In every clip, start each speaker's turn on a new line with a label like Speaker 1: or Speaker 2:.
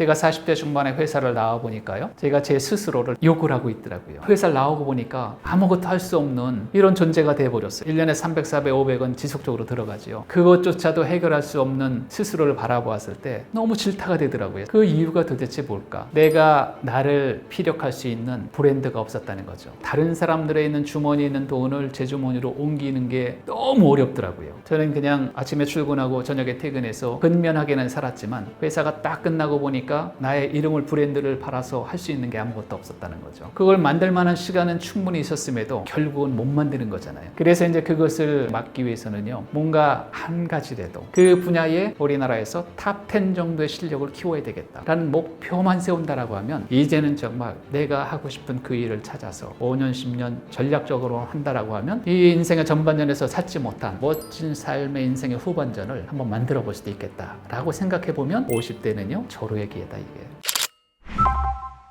Speaker 1: 제가 40대 중반에 회사를 나와보니까요, 제가 제 스스로를 욕을 하고 있더라고요. 회사를 나오고 보니까 아무것도 할 수 없는 이런 존재가 돼버렸어요. 1년에 300, 400, 500은 지속적으로 들어가지요. 그것조차도 해결할 수 없는 스스로를 바라보았을 때 너무 질타가 되더라고요. 그 이유가 도대체 뭘까? 내가 나를 피력할 수 있는 브랜드가 없었다는 거죠. 다른 사람들의 있는 주머니에 있는 돈을 제 주머니로 옮기는 게 너무 어렵더라고요. 저는 그냥 아침에 출근하고 저녁에 퇴근해서 근면하게는 살았지만 회사가 딱 끝나고 보니까 나의 이름을 브랜드를 팔아서 할 수 있는 게 아무것도 없었다는 거죠. 그걸 만들 만한 시간은 충분히 있었음에도 결국은 못 만드는 거잖아요. 그래서 이제 그것을 막기 위해서는요, 뭔가 한 가지라도 그 분야에 우리나라에서 탑 10 정도의 실력을 키워야 되겠다라는 목표만 세운다라고 하면 이제는 정말 내가 하고 싶은 그 일을 찾아서 5년, 10년 전략적으로 한다라고 하면 이 인생의 전반전에서 찾지 못한 멋진 삶의 인생의 후반전을 한번 만들어 볼 수도 있겠다라고 생각해 보면 50대는요, 절호의 기회다 이게.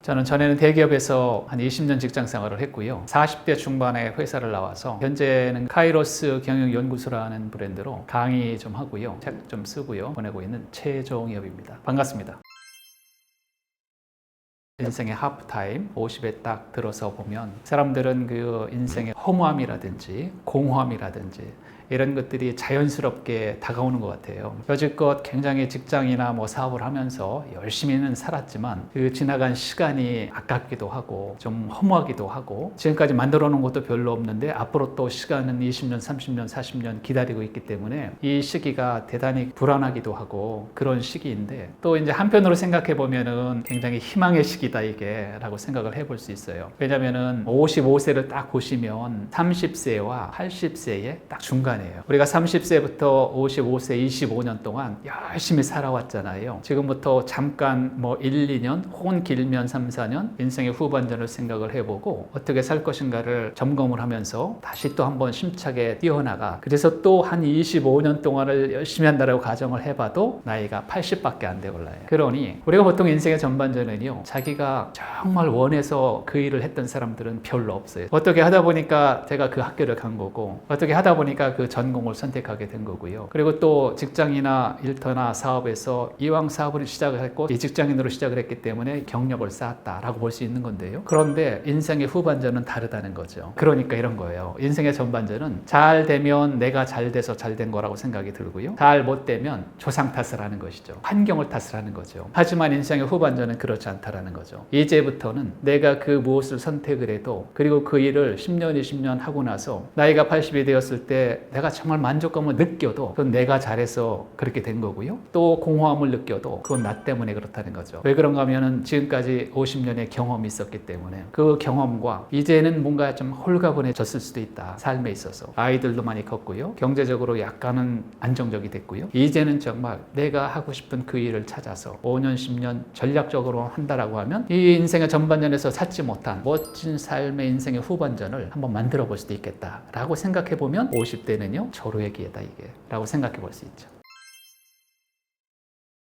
Speaker 1: 저는 전에는 대기업에서 한 20년 직장 생활을 했고요. 40대 중반에 회사를 나와서 현재는 카이로스 경영연구소라는 브랜드로 강의 좀 하고요. 책 좀 쓰고요. 보내고 있는 최종엽입니다. 반갑습니다. 인생의 하프타임 50에 딱 들어서 보면 사람들은 그 인생의 허무함이라든지 공허함이라든지 이런 것들이 자연스럽게 다가오는 것 같아요. 여지껏 굉장히 직장이나 사업을 하면서 열심히는 살았지만 그 지나간 시간이 아깝기도 하고 좀 허무하기도 하고 지금까지 만들어 놓은 것도 별로 없는데 앞으로 또 시간은 20년, 30년, 40년 기다리고 있기 때문에 이 시기가 대단히 불안하기도 하고 그런 시기인데 또 이제 한편으로 생각해 보면은 굉장히 희망의 시기다 이게 라고 생각을 해볼 수 있어요. 왜냐면은 55세를 딱 보시면 30세와 80세의 딱 중간에 우리가 30세부터 55세 25년 동안 열심히 살아왔잖아요. 지금부터 잠깐 1, 2년 혹은 길면 3, 4년 인생의 후반전을 생각을 해보고 어떻게 살 것인가를 점검을 하면서 다시 또 한번 심차게 뛰어나가 그래서 또 한 25년 동안을 열심히 한다라고 가정을 해봐도 나이가 80밖에 안 되올라요. 그러니 우리가 보통 인생의 전반전은요, 자기가 정말 원해서 그 일을 했던 사람들은 별로 없어요. 어떻게 하다 보니까 제가 그 학교를 간 거고 어떻게 하다 보니까 그 전공을 선택하게 된 거고요. 그리고 또 직장이나 일터나 사업에서 이왕 사업을 시작을 했고 이 직장인으로 시작을 했기 때문에 경력을 쌓았다라고 볼 수 있는 건데요. 그런데 인생의 후반전은 다르다는 거죠. 그러니까 이런 거예요. 인생의 전반전은 잘 되면 내가 잘 돼서 잘 된 거라고 생각이 들고요. 잘 못 되면 조상 탓을 하는 것이죠. 환경을 탓을 하는 거죠. 하지만 인생의 후반전은 그렇지 않다라는 거죠. 이제부터는 내가 그 무엇을 선택을 해도 그리고 그 일을 10년, 20년 하고 나서 나이가 80이 되었을 때 내가 정말 만족감을 느껴도 그건 내가 잘해서 그렇게 된 거고요. 또 공허함을 느껴도 그건 나 때문에 그렇다는 거죠. 왜 그런가 하면은 지금까지 50년의 경험이 있었기 때문에 그 경험과 이제는 뭔가 좀 홀가분해졌을 수도 있다. 삶에 있어서. 아이들도 많이 컸고요. 경제적으로 약간은 안정적이 됐고요. 이제는 정말 내가 하고 싶은 그 일을 찾아서 5년, 10년 전략적으로 한다라고 하면 이 인생의 전반전에서 찾지 못한 멋진 삶의 인생의 후반전을 한번 만들어 볼 수도 있겠다라고 생각해 보면 50대는요, 절호의 기회다 이게 라고 생각해 볼 수 있죠.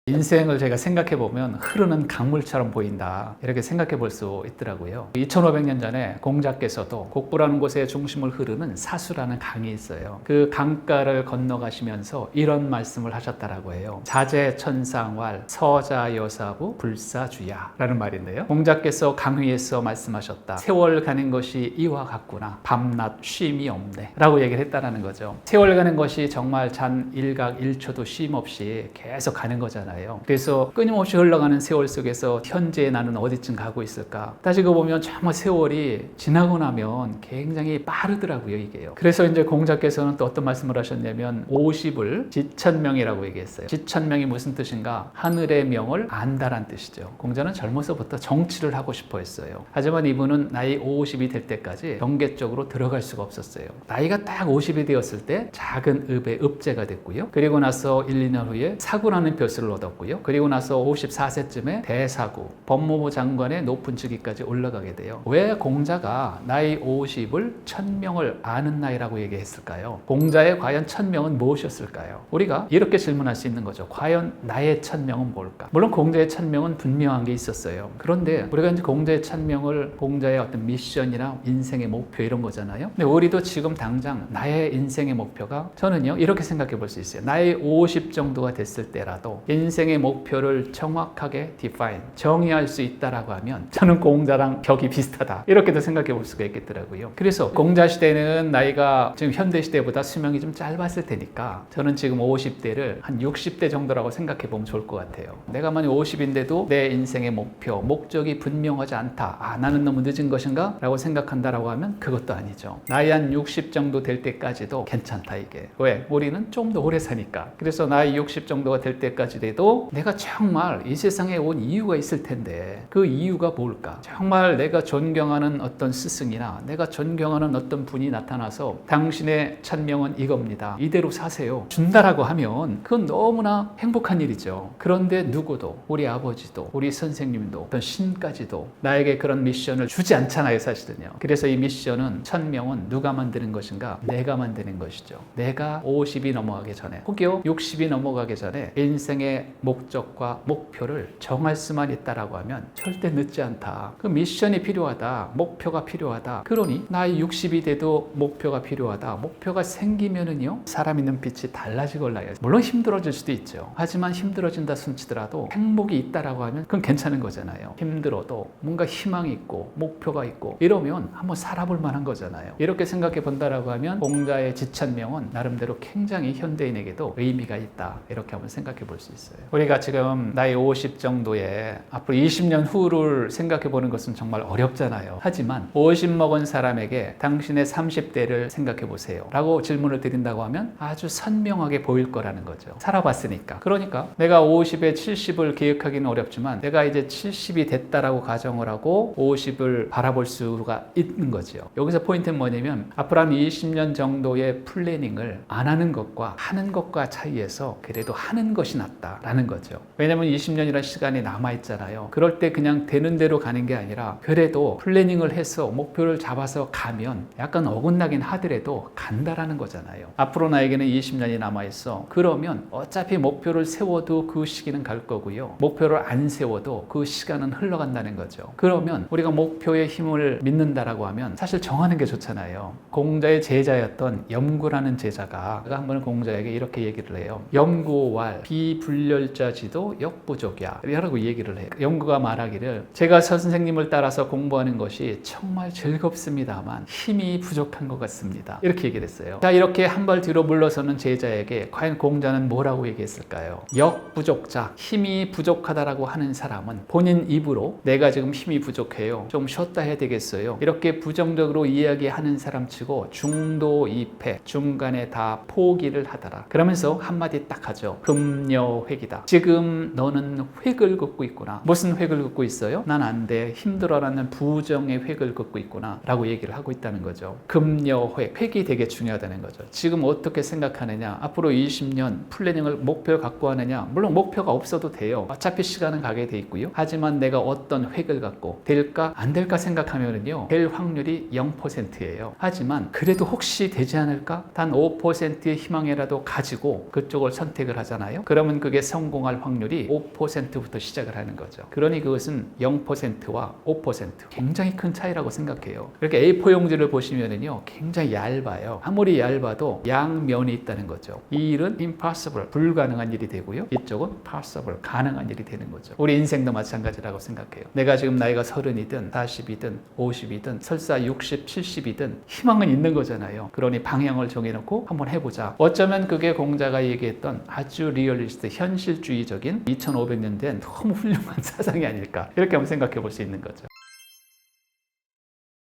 Speaker 1: 인생을 제가 생각해 보면 흐르는 강물처럼 보인다 이렇게 생각해 볼 수 있더라고요. 2500년 전에 공자께서도 곡부라는 곳에 중심을 흐르는 사수라는 강이 있어요. 그 강가를 건너가시면서 이런 말씀을 하셨다라고 해요. 자재천상왈 서자여사부 불사주야 라는 말인데요. 공자께서 강 위에서 말씀하셨다. 세월 가는 것이 이와 같구나. 밤낮 쉼이 없네 라고 얘기를 했다는 거죠. 세월 가는 것이 정말 잔 일각 1초도 쉼 없이 계속 가는 거잖아요. 그래서 끊임없이 흘러가는 세월 속에서 현재 나는 어디쯤 가고 있을까? 따지고 보면 정말 세월이 지나고 나면 굉장히 빠르더라고요, 이게요. 그래서 이제 공자께서는 또 어떤 말씀을 하셨냐면 50을 지천명이라고 얘기했어요. 지천명이 무슨 뜻인가? 하늘의 명을 안다란 뜻이죠. 공자는 젊어서부터 정치를 하고 싶어 했어요. 하지만 이분은 나이 50이 될 때까지 경계 쪽으로 들어갈 수가 없었어요. 나이가 딱 50이 되었을 때 작은 읍의 읍제가 됐고요. 그리고 나서 1, 2년 후에 사구라는 벼슬을 얻었고요. 그리고 나서 54세쯤에 대사구, 법무부 장관의 높은 직위까지 올라가게 돼요. 왜 공자가 나이 50을 1000명을 아는 나이라고 얘기했을까요? 공자의 과연 1000명은 무엇이었을까요? 우리가 이렇게 질문할 수 있는 거죠. 과연 나의 1000명은 뭘까? 물론 공자의 1000명은 분명한 게 있었어요. 그런데 우리가 이제 공자의 1000명을 공자의 어떤 미션이나 인생의 목표 이런 거잖아요. 근데 우리도 지금 당장 나의 인생의 목표가 저는요 이렇게 생각해 볼 수 있어요. 나이 50 정도가 됐을 때라도 인생의 목표를 정확하게 define, 정의할 수 있다라고 하면 저는 공자랑 격이 비슷하다. 이렇게도 생각해 볼 수가 있겠더라고요. 그래서 공자 시대는 나이가 지금 현대 시대보다 수명이 좀 짧았을 테니까 저는 지금 50대를 한 60대 정도라고 생각해 보면 좋을 것 같아요. 내가 만약 50인데도 내 인생의 목표, 목적이 분명하지 않다. 아, 나는 너무 늦은 것인가? 라고 생각한다라고 하면 그것도 아니죠. 나이 한 60 정도 될 때까지도 괜찮다 이게. 왜? 우리는 좀 더 오래 사니까. 그래서 나이 60 정도가 될 때까지 돼도 내가 정말 이 세상에 온 이유가 있을 텐데 그 이유가 뭘까? 정말 내가 존경하는 어떤 스승이나 내가 존경하는 어떤 분이 나타나서 당신의 천명은 이겁니다. 이대로 사세요. 준다라고 하면 그건 너무나 행복한 일이죠. 그런데 누구도 우리 아버지도 우리 선생님도 어떤 신까지도 나에게 그런 미션을 주지 않잖아요, 사실은요. 그래서 이 미션은 천명은 누가 만드는 것인가? 내가 만드는 것이죠. 내가 50이 넘어가기 전에 혹여 60이 넘어가기 전에 인생의 목적과 목표를 정할 수만 있다라고 하면 절대 늦지 않다. 그 미션이 필요하다. 목표가 필요하다. 그러니 나이 60이 돼도 목표가 필요하다. 목표가 생기면은요 사람의 눈빛이 달라지고 올라요. 물론 힘들어질 수도 있죠. 하지만 힘들어진다 숨치더라도 행복이 있다라고 하면 그건 괜찮은 거잖아요. 힘들어도 뭔가 희망이 있고 목표가 있고 이러면 한번 살아볼 만한 거잖아요. 이렇게 생각해 본다라고 하면 공자의 지천명은 나름대로 굉장히 현대인에게도 의미가 있다. 이렇게 한번 생각해 볼 수 있어요. 우리가 지금 나이 50 정도에 앞으로 20년 후를 생각해 보는 것은 정말 어렵잖아요. 하지만 50 먹은 사람에게 당신의 30대를 생각해 보세요 라고 질문을 드린다고 하면 아주 선명하게 보일 거라는 거죠. 살아봤으니까. 그러니까 내가 50에 70을 기억하기는 어렵지만 내가 이제 70이 됐다라고 가정을 하고 50을 바라볼 수가 있는 거죠. 여기서 포인트는 뭐냐면 앞으로 한 20년 정도의 플래닝을 안 하는 것과 하는 것과 차이에서 그래도 하는 것이 낫다라는 거죠. 왜냐면 20년이라는 시간이 남아있잖아요. 그럴 때 그냥 되는 대로 가는 게 아니라 그래도 플래닝을 해서 목표를 잡아서 가면 약간 어긋나긴 하더라도 간다라는 거잖아요. 앞으로 나에게는 20년이 남아있어. 그러면 어차피 목표를 세워도 그 시기는 갈 거고요. 목표를 안 세워도 그 시간은 흘러간다는 거죠. 그러면 우리가 목표의 힘을 믿는다라고 하면 사실 정하는 게 좋잖아요. 공자의 제자였던 염구라는 제자가 한번 공자에게 이렇게 얘기를 해요. 염구왈 비불렬자지도 역부족이야 라고 얘기를 해요. 염구가 말하기를 제가 선생님을 따라서 공부하는 것이 정말 즐겁습니다만 힘이 부족한 것 같습니다. 이렇게 얘기를 했어요. 자, 이렇게 한 발 뒤로 물러서는 제자에게 과연 공자는 뭐라고 얘기했을까요? 역부족자, 힘이 부족하다라고 하는 사람은 본인 입으로 내가 지금 힘이 부족해요. 좀 쉬었다 해야 되겠어요. 이렇게 부정적으로 이야기하는 사람치고 중도이패, 중간에 다 포기를 하더라. 그러면서 한마디 딱 하죠. 금여획이다. 지금 너는 획을 긋고 있구나. 무슨 획을 긋고 있어요? 난 안 돼. 힘들어라는 부정의 획을 긋고 있구나 라고 얘기를 하고 있다는 거죠. 금여획, 획이 되게 중요하다는 거죠. 지금 어떻게 생각하느냐, 앞으로 20년 플래닝을 목표를 갖고 하느냐. 물론 목표가 없어도 돼요. 어차피 시간은 가게 돼 있고요. 하지만 내가 어떤 획을 갖고 될까 안 될까 생각하면은요 될 확률이 0%예요. 하지만 그래도 혹시 되지 않을까? 단 5%의 희망이라도 가지고 그쪽을 선택을 하잖아요. 그러면 그게 성공할 확률이 5%부터 시작을 하는 거죠. 그러니 그것은 0%와 5% 굉장히 큰 차이라고 생각해요. 이렇게 A4 용지를 보시면은요 굉장히 얇아요. 아무리 얇아도 양면이 있다는 거죠. 이 일은 impossible, 불가능한 일이 되고요. 이쪽은 possible, 가능한 일이 되는 거죠. 우리 인생도 마찬가지라고 생각해요. 내가 지금 나이가 30이든 40이든 50이든 설사 60, 70이든 희망은 있는 거잖아요. 그러니 방향을 정해놓고 한번 해보자. 어쩌면 그게 공자가 얘기했던 아주 리얼리스트, 현실주의적인 2500년 된 너무 훌륭한 사상이 아닐까 이렇게 한번 생각해 볼 수 있는 거죠.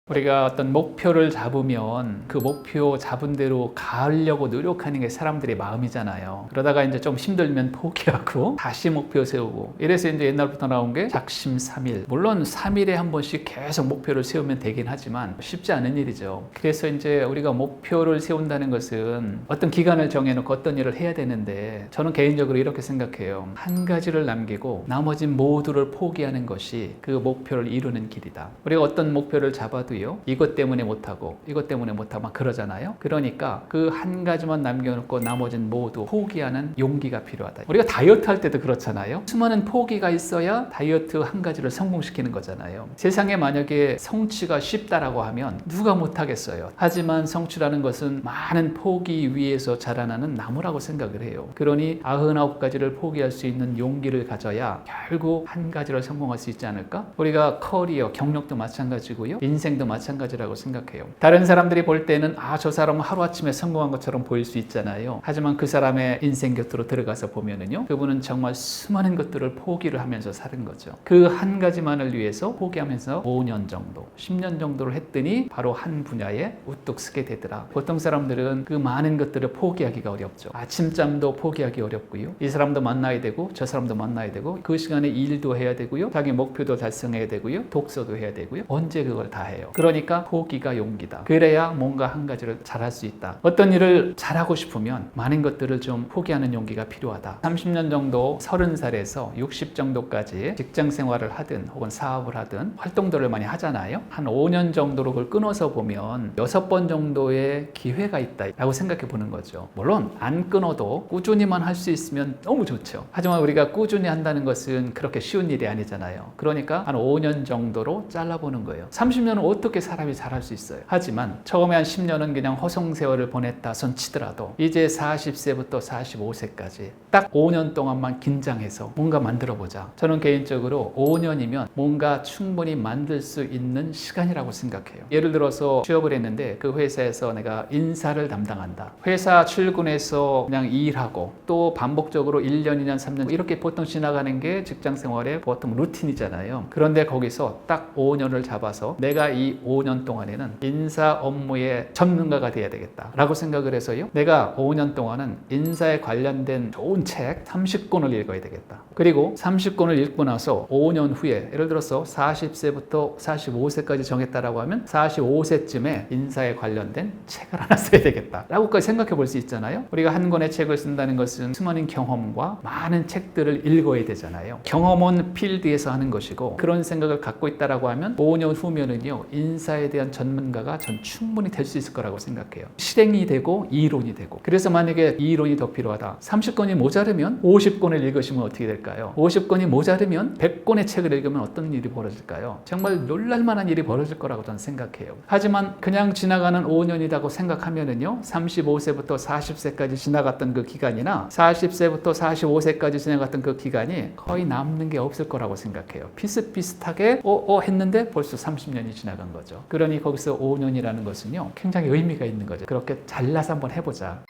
Speaker 1: 우리가 어떤 목표를 잡으면 그 목표 잡은 대로 가려고 노력하는 게 사람들의 마음이잖아요. 그러다가 이제 좀 힘들면 포기하고 다시 목표 세우고 이래서 이제 옛날부터 나온 게 작심삼일. 물론 3일에 한 번씩 계속 목표를 세우면 되긴 하지만 쉽지 않은 일이죠. 그래서 이제 우리가 목표를 세운다는 것은 어떤 기간을 정해놓고 어떤 일을 해야 되는데 저는 개인적으로 이렇게 생각해요. 한 가지를 남기고 나머지 모두를 포기하는 것이 그 목표를 이루는 길이다. 우리가 어떤 목표를 잡아도 많고요. 이것 때문에 못하고 이것 때문에 못하고 막 그러잖아요. 그러니까 그 한 가지만 남겨놓고 나머지는 모두 포기하는 용기가 필요하다. 우리가 다이어트 할 때도 그렇잖아요. 수많은 포기가 있어야 다이어트 한 가지를 성공시키는 거잖아요. 세상에 만약에 성취가 쉽다라고 하면 누가 못하겠어요. 하지만 성취라는 것은 많은 포기 위에서 자라나는 나무라고 생각을 해요. 그러니 99가지를 포기할 수 있는 용기를 가져야 결국 한 가지를 성공할 수 있지 않을까? 우리가 커리어, 경력도 마찬가지고요. 인생도 마찬가지라고 생각해요. 다른 사람들이 볼 때는 저 사람은 하루아침에 성공한 것처럼 보일 수 있잖아요. 하지만 그 사람의 인생 곁으로 들어가서 보면은요. 그분은 정말 수많은 것들을 포기를 하면서 사는 거죠. 그 한 가지만을 위해서 포기하면서 5년 정도, 10년 정도를 했더니 바로 한 분야에 우뚝 서게 되더라. 보통 사람들은 그 많은 것들을 포기하기가 어렵죠. 아침잠도 포기하기 어렵고요. 이 사람도 만나야 되고 저 사람도 만나야 되고 그 시간에 일도 해야 되고요. 자기 목표도 달성해야 되고요. 독서도 해야 되고요. 언제 그걸 다 해요? 그러니까 포기가 용기다. 그래야 뭔가 한 가지를 잘할 수 있다. 어떤 일을 잘하고 싶으면 많은 것들을 좀 포기하는 용기가 필요하다. 30년 정도 30살에서 60 정도까지 직장 생활을 하든 혹은 사업을 하든 활동들을 많이 하잖아요. 한 5년 정도로 그걸 끊어서 보면 6번 정도의 기회가 있다라고 생각해 보는 거죠. 물론 안 끊어도 꾸준히만 할 수 있으면 너무 좋죠. 하지만 우리가 꾸준히 한다는 것은 그렇게 쉬운 일이 아니잖아요. 그러니까 한 5년 정도로 잘라보는 거예요. 30년은 어떻게 사람이 잘할 수 있어요? 하지만 처음에 한 10년은 그냥 허송세월을 보냈다 손 치더라도 이제 40세부터 45세까지 딱 5년 동안만 긴장해서 뭔가 만들어보자. 저는 개인적으로 5년이면 뭔가 충분히 만들 수 있는 시간이라고 생각해요. 예를 들어서 취업을 했는데 그 회사에서 내가 인사를 담당한다. 회사 출근해서 그냥 일하고 또 반복적으로 1년, 2년, 3년 이렇게 보통 지나가는 게 직장 생활의 보통 루틴이잖아요. 그런데 거기서 딱 5년을 잡아서 내가 이 5년 동안에는 인사 업무의 전문가가 돼야 되겠다 라고 생각을 해서요. 내가 5년 동안은 인사에 관련된 좋은 책 30권을 읽어야 되겠다. 그리고 30권을 읽고 나서 5년 후에 예를 들어서 40세부터 45세까지 정했다라고 하면 45세쯤에 인사에 관련된 책을 하나 써야 되겠다 라고까지 생각해 볼 수 있잖아요. 우리가 한 권의 책을 쓴다는 것은 수많은 경험과 많은 책들을 읽어야 되잖아요. 경험은 필드에서 하는 것이고 그런 생각을 갖고 있다라고 하면 5년 후면은요 인사에 대한 전문가가 전 충분히 될 수 있을 거라고 생각해요. 실행이 되고 이론이 되고. 그래서 만약에 이론이 더 필요하다. 30권이 모자르면 50권을 읽으시면 어떻게 될까요? 50권이 모자르면 100권의 책을 읽으면 어떤 일이 벌어질까요? 정말 놀랄만한 일이 벌어질 거라고 저는 생각해요. 하지만 그냥 지나가는 5년이라고 생각하면은요 35세부터 40세까지 지나갔던 그 기간이나 40세부터 45세까지 지나갔던 그 기간이 거의 남는 게 없을 거라고 생각해요. 비슷비슷하게 했는데 벌써 30년이 지나간 거죠. 그러니 거기서 5년이라는 것은요 굉장히 의미가 있는 거죠. 그렇게 잘라서 한번 해보자.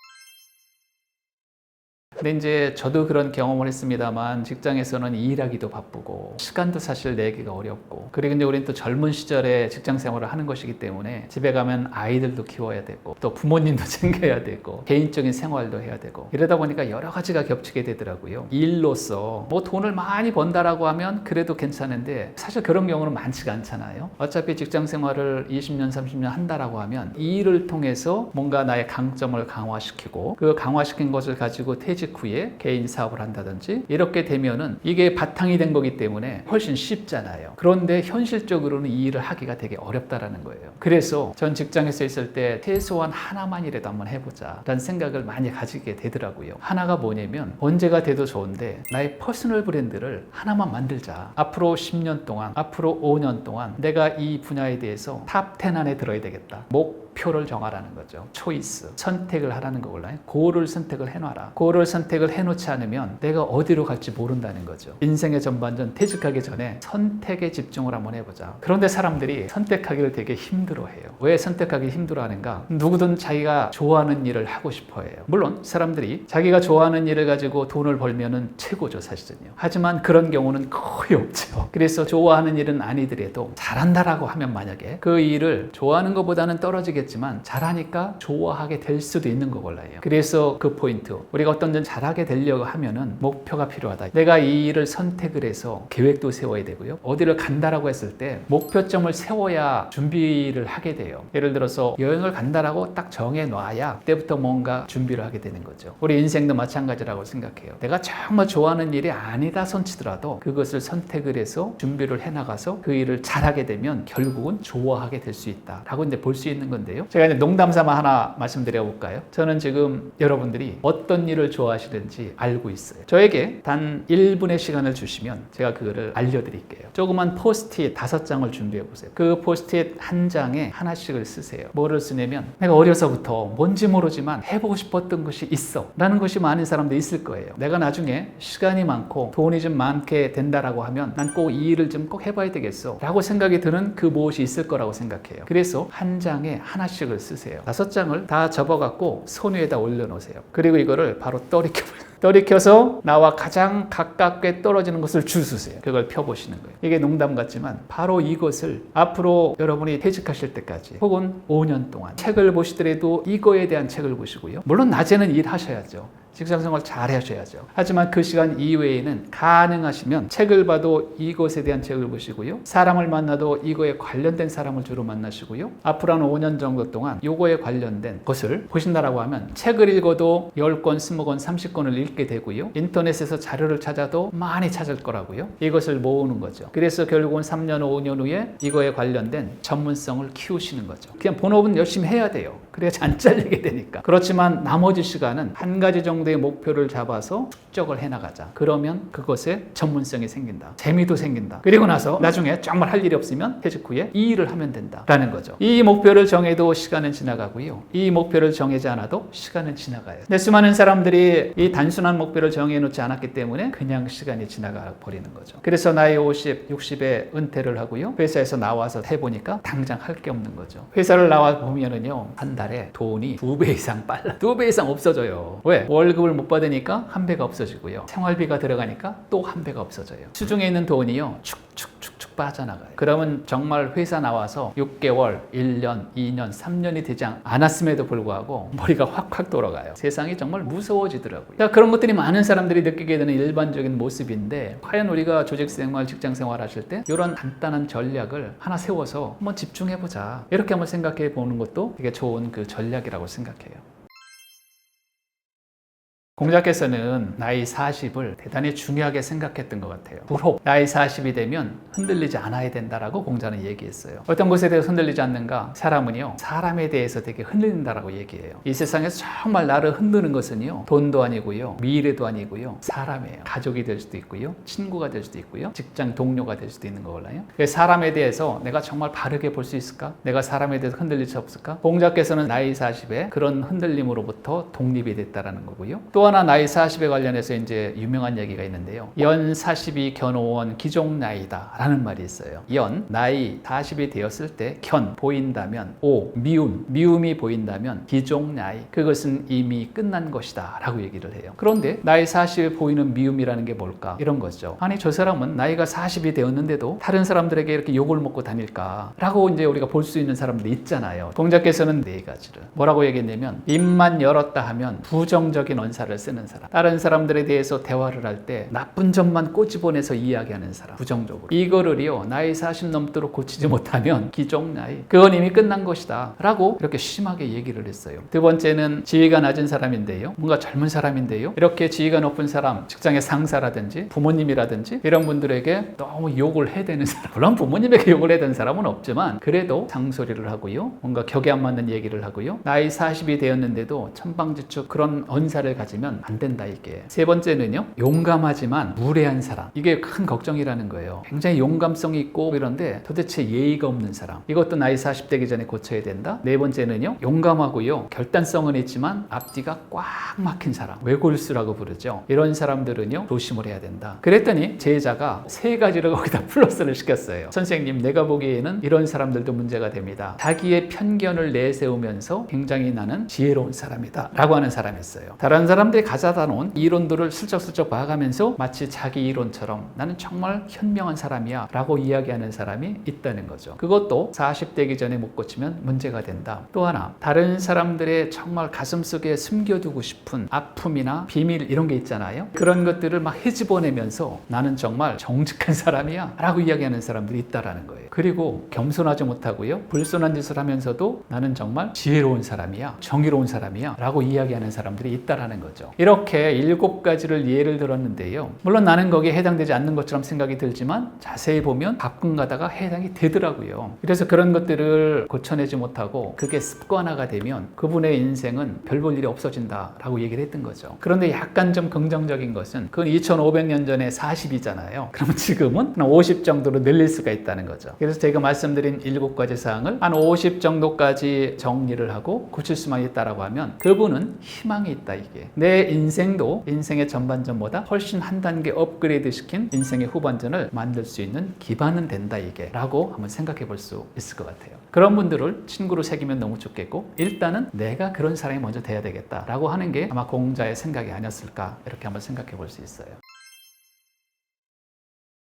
Speaker 1: 근데 이제 저도 그런 경험을 했습니다만 직장에서는 일하기도 바쁘고 시간도 사실 내기가 어렵고 그리고 이제 우리는 또 젊은 시절에 직장 생활을 하는 것이기 때문에 집에 가면 아이들도 키워야 되고 또 부모님도 챙겨야 되고 개인적인 생활도 해야 되고 이러다 보니까 여러 가지가 겹치게 되더라고요. 일로서 뭐 돈을 많이 번다라고 하면 그래도 괜찮은데 사실 그런 경우는 많지가 않잖아요. 어차피 직장 생활을 20년 30년 한다라고 하면 이 일을 통해서 뭔가 나의 강점을 강화시키고 그 강화시킨 것을 가지고 퇴직 후에 개인 사업을 한다든지 이렇게 되면은 이게 바탕이 된 거기 때문에 훨씬 쉽잖아요. 그런데 현실적으로는 이 일을 하기가 되게 어렵다라는 거예요. 그래서 전 직장에서 있을 때 최소한 하나만이라도 한번 해보자 라는 생각을 많이 가지게 되더라고요. 하나가 뭐냐면 언제가 돼도 좋은데 나의 퍼스널 브랜드를 하나만 만들자. 앞으로 10년 동안 앞으로 5년 동안 내가 이 분야에 대해서 탑 10 안에 들어야 되겠다. 목표를 정하라는 거죠. 초이스, 선택을 하라는 거걸라요. 고를 선택을 해놔라. 고를 선택을 해놓지 않으면 내가 어디로 갈지 모른다는 거죠. 인생의 전반전 퇴직하기 전에 선택에 집중을 한번 해보자. 그런데 사람들이 선택하기를 되게 힘들어해요. 왜 선택하기 힘들어하는가? 누구든 자기가 좋아하는 일을 하고 싶어해요. 물론 사람들이 자기가 좋아하는 일을 가지고 돈을 벌면은 최고죠, 사실은요. 하지만 그런 경우는 거의 없죠. 그래서 좋아하는 일은 아니더라도 잘한다라고 하면 만약에 그 일을 좋아하는 것보다는 떨어지겠지만 모르겠지만 잘하니까 좋아하게 될 수도 있는 거걸라요. 그래서 그 포인트, 우리가 어떤 일 잘하게 되려고 하면은 목표가 필요하다. 내가 이 일을 선택을 해서 계획도 세워야 되고요. 어디를 간다라고 했을 때 목표점을 세워야 준비를 하게 돼요. 예를 들어서 여행을 간다라고 딱 정해놔야 그때부터 뭔가 준비를 하게 되는 거죠. 우리 인생도 마찬가지라고 생각해요. 내가 정말 좋아하는 일이 아니다 손치더라도 그것을 선택을 해서 준비를 해나가서 그 일을 잘하게 되면 결국은 좋아하게 될 수 있다 라고 이제 볼 수 있는 건데요. 제가 이제 농담 삼아 하나 말씀드려 볼까요? 저는 지금 여러분들이 어떤 일을 좋아하시는지 알고 있어요. 저에게 단 1분의 시간을 주시면 제가 그거를 알려드릴게요. 조그만 포스트잇 5장을 준비해 보세요. 그 포스트잇 한 장에 하나씩을 쓰세요. 뭐를 쓰냐면 내가 어려서부터 뭔지 모르지만 해보고 싶었던 것이 있어 라는 것이 많은 사람들이 있을 거예요. 내가 나중에 시간이 많고 돈이 좀 많게 된다라고 하면 난 꼭 이 일을 좀 꼭 해봐야 되겠어 라고 생각이 드는 그 무엇이 있을 거라고 생각해요. 그래서 한 장에 하나씩을 쓰세요. 5장을 다 접어갖고 손 위에다 올려놓으세요. 그리고 이거를 바로 떨이켜서 나와 가장 가깝게 떨어지는 것을 주우세요. 그걸 펴보시는 거예요. 이게 농담 같지만 바로 이것을 앞으로 여러분이 퇴직하실 때까지 혹은 5년 동안 책을 보시더라도 이거에 대한 책을 보시고요. 물론 낮에는 일하셔야죠. 직장생활 잘 하셔야죠. 하지만 그 시간 이외에는 가능하시면 책을 봐도 이것에 대한 책을 보시고요. 사람을 만나도 이거에 관련된 사람을 주로 만나시고요. 앞으로 한 5년 정도 동안 이거에 관련된 것을 보신다라고 하면 책을 읽어도 10권, 20권, 30권을 읽게 되고요. 인터넷에서 자료를 찾아도 많이 찾을 거라고요. 이것을 모으는 거죠. 그래서 결국은 3년, 5년 후에 이거에 관련된 전문성을 키우시는 거죠. 그냥 본업은 열심히 해야 돼요. 그래야 안 잘리게 되니까. 그렇지만 나머지 시간은 한 가지 정도의 목표를 잡아서 축적을 해나가자. 그러면 그것에 전문성이 생긴다. 재미도 생긴다. 그리고 나서 나중에 정말 할 일이 없으면 퇴직 후에 이 일을 하면 된다라는 거죠. 이 목표를 정해도 시간은 지나가고요. 이 목표를 정하지 않아도 시간은 지나가요. 근데 수많은 사람들이 이 단순한 목표를 정해놓지 않았기 때문에 그냥 시간이 지나가 버리는 거죠. 그래서 나이 50, 60에 은퇴를 하고요. 회사에서 나와서 해보니까 당장 할 게 없는 거죠. 회사를 나와 보면은요. 한 달에 돈이 2배 이상 빨라. 2배 이상 없어져요. 왜? 월급을 못 받으니까 1배가 없어지고요. 생활비가 들어가니까 또 1배가 없어져요. 수중에 있는 돈이요. 축축축축 빠져나가요. 그러면 정말 회사 나와서 6개월, 1년, 2년, 3년이 되지 않았음에도 불구하고 머리가 확확 돌아가요. 세상이 정말 무서워지더라고요. 자, 그런 것들이 많은 사람들이 느끼게 되는 일반적인 모습인데 과연 우리가 조직생활, 직장생활 하실 때 이런 간단한 전략을 하나 세워서 한번 집중해보자. 이렇게 한번 생각해 보는 것도 되게 좋은 그 전략이라고 생각해요. 공자께서는 나이 40을 대단히 중요하게 생각했던 것 같아요. 부록, 나이 40이 되면 흔들리지 않아야 된다라고 공자는 얘기했어요. 어떤 것에 대해서 흔들리지 않는가? 사람은요, 사람에 대해서 되게 흔들린다라고 얘기해요. 이 세상에서 정말 나를 흔드는 것은요, 돈도 아니고요, 미래도 아니고요, 사람이에요. 가족이 될 수도 있고요, 친구가 될 수도 있고요, 직장 동료가 될 수도 있는 거잖아요. 사람에 대해서 내가 정말 바르게 볼 수 있을까? 내가 사람에 대해서 흔들릴 수 없을까? 공자께서는 나이 40에 그런 흔들림으로부터 독립이 됐다라는 거고요. 또 하나 나이 40에 관련해서 이제 유명한 얘기가 있는데요. 연 40이 견오원 기종나이다 라는 말이 있어요. 연, 나이 40이 되었을 때 견, 보인다면 오, 미움이 보인다면 기종나이, 그것은 이미 끝난 것이다 라고 얘기를 해요. 그런데 나이 40에 보이는 미움이라는 게 뭘까? 이런 거죠. 아니 저 사람은 나이가 40이 되었는데도 다른 사람들에게 이렇게 욕을 먹고 다닐까? 라고 이제 우리가 볼 수 있는 사람들이 있잖아요. 공자께서는 4가지를 뭐라고 얘기했냐면 입만 열었다 하면 부정적인 언사를 쓰는 사람, 다른 사람들에 대해서 대화를 할 때 나쁜 점만 꼬집어내서 이야기하는 사람, 부정적으로. 이거를요, 나이 40 넘도록 고치지 못하면 기종나이, 그건 이미 끝난 것이다 라고 이렇게 심하게 얘기를 했어요. 두 번째는 지위가 낮은 사람인데요, 뭔가 젊은 사람인데요, 이렇게 지위가 높은 사람, 직장의 상사라든지 부모님이라든지 이런 분들에게 너무 욕을 해대는 사람, 물론 부모님에게 욕을 해대는 사람은 없지만 그래도 장소리를 하고요, 뭔가 격에 안 맞는 얘기를 하고요, 나이 40이 되었는데도 천방지축 그런 언사를 가지면 안 된다. 이게 세 번째는요, 용감하지만 무례한 사람, 이게 큰 걱정이라는 거예요. 굉장히 용감성이 있고 이런데 도대체 예의가 없는 사람, 이것도 나이 40 되기 전에 고쳐야 된다. 네 번째는요, 용감하고요, 결단성은 있지만 앞뒤가 꽉 막힌 사람, 외골수라고 부르죠. 이런 사람들은요, 조심을 해야 된다. 그랬더니 제자가 3가지를 거기다 플러스를 시켰어요. 선생님, 내가 보기에는 이런 사람들도 문제가 됩니다. 자기의 편견을 내세우면서 굉장히 나는 지혜로운 사람이다 라고 하는 사람이 있어요. 다른 사람들 사람들이 가져다 놓은 이론들을 슬쩍슬쩍 봐가면서 마치 자기 이론처럼 나는 정말 현명한 사람이야 라고 이야기하는 사람이 있다는 거죠. 그것도 40대기 전에 못 고치면 문제가 된다. 또 하나, 다른 사람들의 정말 가슴속에 숨겨두고 싶은 아픔이나 비밀 이런 게 있잖아요. 그런 것들을 막 헤집어내면서 나는 정말 정직한 사람이야 라고 이야기하는 사람들이 있다라는 거예요. 그리고 겸손하지 못하고요, 불손한 짓을 하면서도 나는 정말 지혜로운 사람이야, 정의로운 사람이야 라고 이야기하는 사람들이 있다라는 거죠. 이렇게 7가지를 예를 들었는데요, 물론 나는 거기에 해당되지 않는 것처럼 생각이 들지만 자세히 보면 가끔 가다가 해당이 되더라고요. 그래서 그런 것들을 고쳐내지 못하고 그게 습관화가 되면 그분의 인생은 별 볼 일이 없어진다라고 얘기를 했던 거죠. 그런데 약간 좀 긍정적인 것은 그건 2500년 전에 40이잖아요. 그러면 지금은 50 정도로 늘릴 수가 있다는 거죠. 그래서 제가 말씀드린 7가지 사항을 한 50 정도까지 정리를 하고 고칠 수만 있다라고 하면 그분은 희망이 있다. 이게 내 인생도 인생의 전반전보다 훨씬 한 단계 업그레이드 시킨 인생의 후반전을 만들 수 있는 기반은 된다 이게 라고 한번 생각해 볼 수 있을 것 같아요. 그런 분들을 친구로 새기면 너무 좋겠고, 일단은 내가 그런 사람이 먼저 돼야 되겠다 라고 하는 게 아마 공자의 생각이 아니었을까 이렇게 한번 생각해 볼 수 있어요.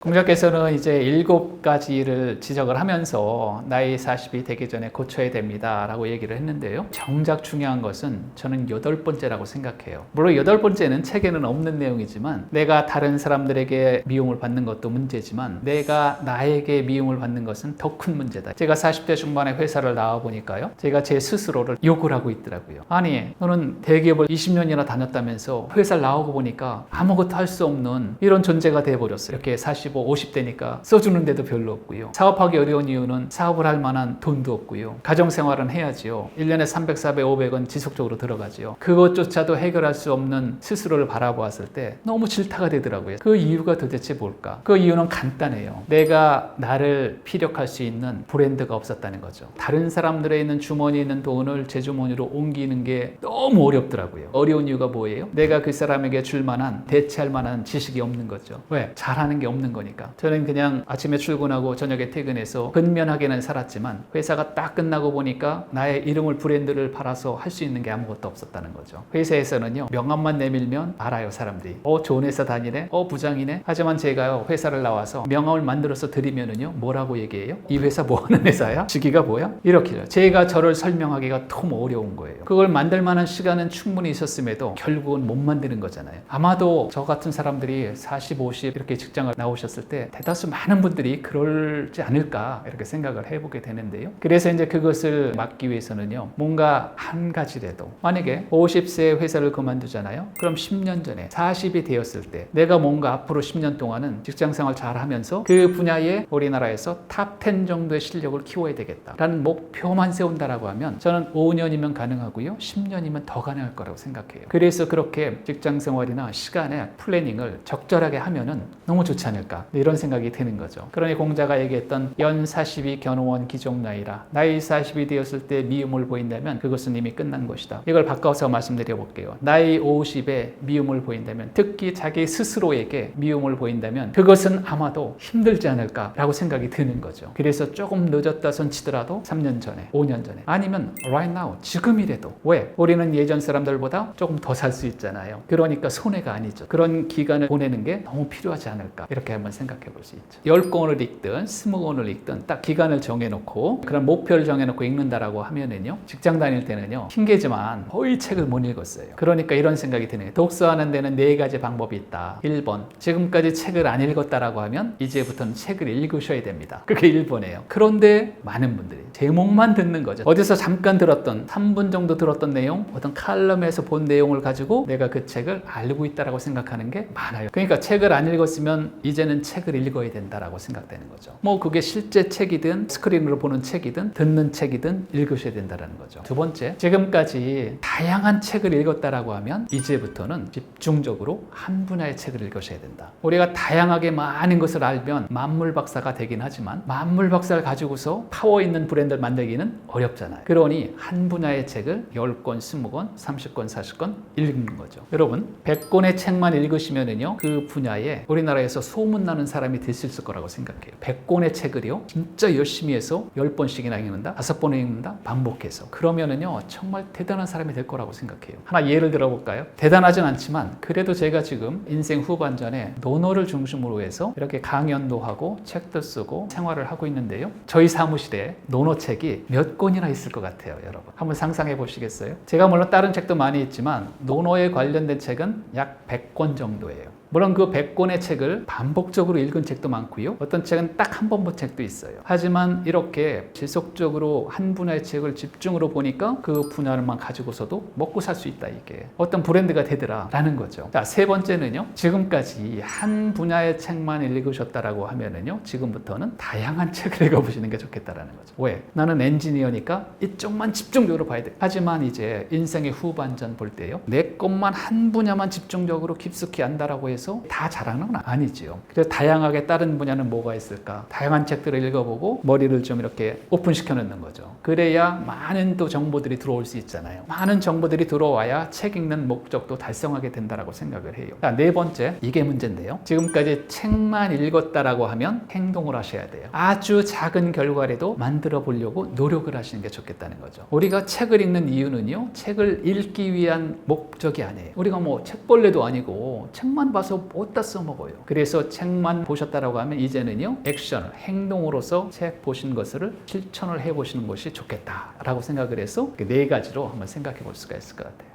Speaker 1: 공자께서는 이제 7가지를 지적을 하면서 나이 40이 되기 전에 고쳐야 됩니다 라고 얘기를 했는데요, 정작 중요한 것은 저는 8번째라고 생각해요. 물론 8번째는 책에는 없는 내용이지만 내가 다른 사람들에게 미움을 받는 것도 문제지만 내가 나에게 미움을 받는 것은 더 큰 문제다. 제가 40대 중반에 회사를 나와 보니까요, 제가 제 스스로를 욕을 하고 있더라고요. 아니, 너는 대기업을 20년이나 다녔다면서 회사를 나오고 보니까 아무것도 할 수 없는 이런 존재가 돼버렸어요. 이렇게 50대니까 써주는데도 별로 없고요. 사업하기 어려운 이유는 사업을 할 만한 돈도 없고요. 가정생활은 해야지요. 1년에 300, 400, 500원 지속적으로 들어가지요. 그것조차도 해결할 수 없는 스스로를 바라보았을 때 너무 질타가 되더라고요. 그 이유가 도대체 뭘까? 그 이유는 간단해요. 내가 나를 피력할 수 있는 브랜드가 없었다는 거죠. 다른 사람들에 있는 주머니에 있는 돈을 제 주머니로 옮기는 게 너무 어렵더라고요. 어려운 이유가 뭐예요? 내가 그 사람에게 줄 만한, 대체할 만한 지식이 없는 거죠. 왜? 잘하는 게 없는 거니까. 저는 그냥 아침에 출근하고 저녁에 퇴근해서 근면하게는 살았지만 회사가 딱 끝나고 보니까 나의 이름을, 브랜드를 팔아서 할 수 있는 게 아무것도 없었다는 거죠. 회사에서는요, 명함만 내밀면 알아요. 사람들이 좋은 회사 다니네, 부장이네. 하지만 제가요, 회사를 나와서 명함을 만들어서 드리면은요, 뭐라고 얘기해요? 이 회사 뭐 하는 회사야? 주기가 뭐야? 이렇게요. 제가 저를 설명하기가 너무 어려운 거예요. 그걸 만들 만한 시간은 충분히 있었음에도 결국은 못 만드는 거잖아요. 아마도 저 같은 사람들이 40, 50 이렇게 직장을 나오셨을 때 대다수 많은 분들이 그러지 않을까 이렇게 생각을 해보게 되는데요. 그래서 이제 그것을 막기 위해서는요, 뭔가 한 가지라도, 만약에 50세에 회사를 그만두잖아요. 그럼 10년 전에 40이 되었을 때 내가 뭔가 앞으로 10년 동안은 직장생활 잘 하면서 그 분야에 우리나라에서 탑 10 정도의 실력을 키워야 되겠다라는 목표만 세운다라고 하면 저는 5년이면 가능하고요, 10년이면 더 가능할 거라고 생각해요. 그래서 그렇게 직장생활이나 시간에 플래닝을 적절하게 하면은 너무 좋지 않을까 이런 생각이 드는 거죠. 그러니 공자가 얘기했던 연 40이 견호원 기종나이라, 나이 40이 되었을 때 미움을 보인다면 그것은 이미 끝난 것이다. 이걸 바꿔서 말씀드려 볼게요. 나이 50에 미움을 보인다면, 특히 자기 스스로에게 미움을 보인다면 그것은 아마도 힘들지 않을까라고 생각이 드는 거죠. 그래서 조금 늦었다 손치더라도 3년 전에, 5년 전에, 아니면 right now, 지금이라도. 왜? 우리는 예전 사람들보다 조금 더 살 수 있잖아요. 그러니까 손해가 아니죠. 그런 기간을 보내는 게 너무 필요하지 않을까 이렇게 한번 생각해 볼 수 있죠. 10권을 읽든 20권을 읽든 딱 기간을 정해놓고 그런 목표를 정해놓고 읽는다라고 하면은요, 직장 다닐 때는요, 핑계지만 거의 책을 못 읽었어요. 그러니까 이런 생각이 드는 거예요. 독서하는 데는 4가지 방법이 있다. 1번, 지금까지 책을 안 읽었다라고 하면 이제부터는 책을 읽으셔야 됩니다. 그게 1번이에요. 그런데 많은 분들이 제목만 듣는 거죠. 어디서 잠깐 들었던, 3분 정도 들었던 내용, 어떤 칼럼에서 본 내용을 가지고 내가 그 책을 알고 있다라고 생각하는 게 많아요. 그러니까 책을 안 읽었으면 이제는 책을 읽어야 된다라고 생각되는 거죠. 뭐 그게 실제 책이든 스크린으로 보는 책이든 듣는 책이든 읽으셔야 된다는 거죠. 두 번째, 지금까지 다양한 책을 읽었다라고 하면 이제부터는 집중적으로 한 분야의 책을 읽으셔야 된다. 우리가 다양하게 많은 것을 알면 만물 박사가 되긴 하지만 만물 박사를 가지고서 파워 있는 브랜드를 만들기는 어렵잖아요. 그러니 한 분야의 책을 10권, 20권, 30권, 40권 읽는 거죠. 여러분, 100권의 책만 읽으시면은요, 그 분야에 우리나라에서 소문 소문나는 사람이 될 수 있을 거라고 생각해요. 100권의 책을요 진짜 열심히 해서 10번씩이나 읽는다, 5번을 읽는다, 반복해서. 그러면은요 정말 대단한 사람이 될 거라고 생각해요. 하나 예를 들어볼까요? 대단하진 않지만 그래도 제가 지금 인생 후반전에 논어를 중심으로 해서 이렇게 강연도 하고 책도 쓰고 생활을 하고 있는데요, 저희 사무실에 논어책이 몇 권이나 있을 것 같아요. 여러분 한번 상상해 보시겠어요? 제가 물론 다른 책도 많이 있지만 논어에 관련된 책은 약 100권 정도예요. 물론 그 100권의 책을 반복적으로 읽은 책도 많고요, 어떤 책은 딱 한 번 본 책도 있어요. 하지만 이렇게 지속적으로 한 분야의 책을 집중으로 보니까 그 분야만 가지고서도 먹고 살 수 있다, 이게 어떤 브랜드가 되더라 라는 거죠. 자, 세 번째는요, 지금까지 한 분야의 책만 읽으셨다라고 하면은요, 지금부터는 다양한 책을 읽어보시는 게 좋겠다라는 거죠. 왜? 나는 엔지니어니까 이쪽만 집중적으로 봐야 돼. 하지만 이제 인생의 후반전 볼 때요, 내 것만 한 분야만 집중적으로 깊숙이 안다라고 해서 다 잘하는 건 아니지요. 그래서 다양하게 다른 분야는 뭐가 있을까? 다양한 책들을 읽어보고 머리를 좀 이렇게 오픈시켜 놓는 거죠. 그래야 많은 또 정보들이 들어올 수 있잖아요. 많은 정보들이 들어와야 책 읽는 목적도 달성하게 된다라고 생각을 해요. 자, 네 번째, 이게 문제인데요. 지금까지 책만 읽었다라고 하면 행동을 하셔야 돼요. 아주 작은 결과라도 만들어 보려고 노력을 하시는 게 좋겠다는 거죠. 우리가 책을 읽는 이유는요, 책을 읽기 위한 목적이 아니에요. 우리가 뭐 책벌레도 아니고 책만 봐서 어디다 써먹어요. 그래서 책만 보셨다라고 하면 이제는요, 액션을, 행동으로서 책 보신 것을 실천을 해보시는 것이 좋겠다라고 생각을 해서 네 가지로 한번 생각해 볼 수가 있을 것 같아요.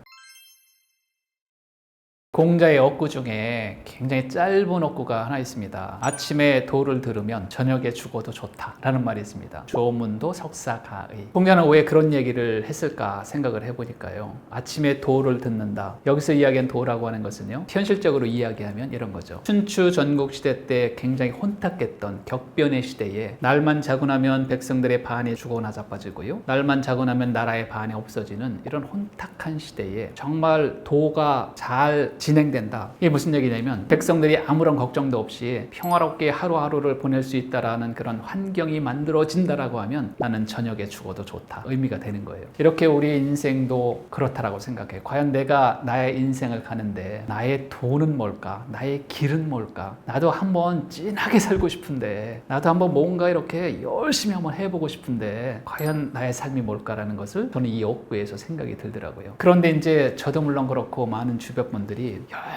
Speaker 1: 공자의 어구 중에 굉장히 짧은 어구가 하나 있습니다. 아침에 도를 들으면 저녁에 죽어도 좋다라는 말이 있습니다. 조문도 석사가의. 공자는 왜 그런 얘기를 했을까 생각을 해보니까요, 아침에 도를 듣는다, 여기서 이야기한 도라고 하는 것은요, 현실적으로 이야기하면 이런 거죠. 춘추 전국시대 때 굉장히 혼탁했던 격변의 시대에 날만 자고 나면 백성들의 반이 죽어나 자빠지고요, 날만 자고 나면 나라의 반이 없어지는 이런 혼탁한 시대에 정말 도가 잘 진행된다. 이게 무슨 얘기냐면 백성들이 아무런 걱정도 없이 평화롭게 하루하루를 보낼 수 있다라는 그런 환경이 만들어진다라고 하면 나는 저녁에 죽어도 좋다, 의미가 되는 거예요. 이렇게 우리 인생도 그렇다라고 생각해요. 과연 내가 나의 인생을 가는데 나의 도는 뭘까? 나의 길은 뭘까? 나도 한번 진하게 살고 싶은데, 나도 한번 뭔가 이렇게 열심히 한번 해보고 싶은데 과연 나의 삶이 뭘까라는 것을 저는 이 어구에서 생각이 들더라고요. 그런데 이제 저도 물론 그렇고 많은 주변 분들이